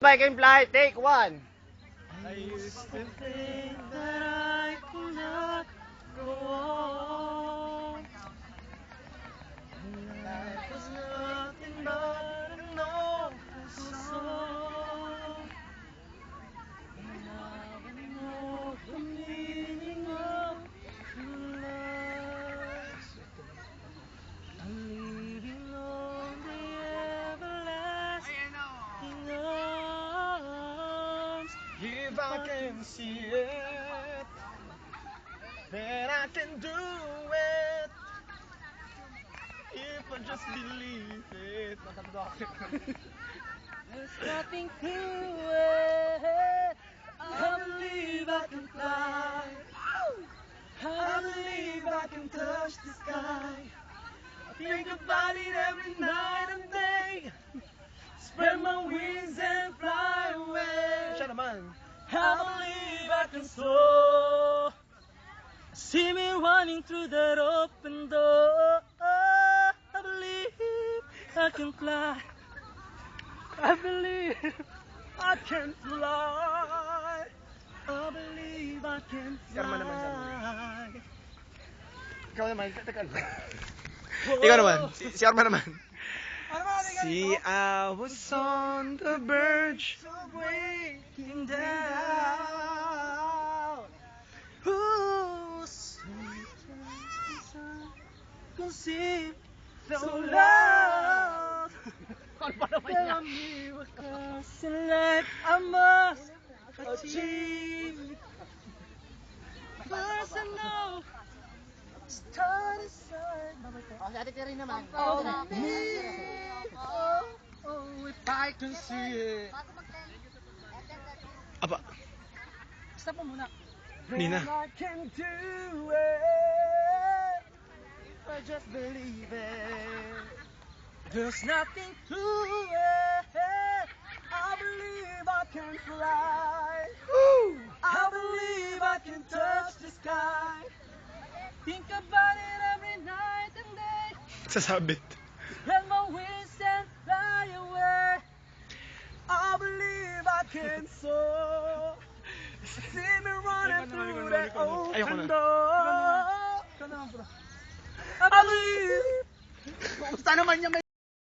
I can fly, take one. I used to think that I could not go on. Life was nothing but an awful song. And now I know the meaning of true love. I'm leaving on the everlasting arms. If I can see it, then I can do it. If I just believe it. There's nothing to it. I believe I can fly. I believe I can touch the sky. I think about it every night and day. Spread my wings and fly away. I believe I can soar. See me running through that open door. I believe I can fly. I believe I can fly. I believe I can fly. Ikaw naman, teka lang. Ikaw naman, si Arma naman. See, I was on the verge of breaking down. Ooh, sometimes I conceive so loud. There are miracles in life I must achieve. First I know, start aside. Si Ate Terry naman. Oh, if I can see it. Apa? Stop mo muna. Nina. I can do it. If I just believe it. There's nothing to it. I believe I can fly. I believe I can touch the sky. Think about it every night and day. Sasabit. Spread my wings and fly away. I believe I can soar. See me running through that open door. I believe. Kumusta naman niya may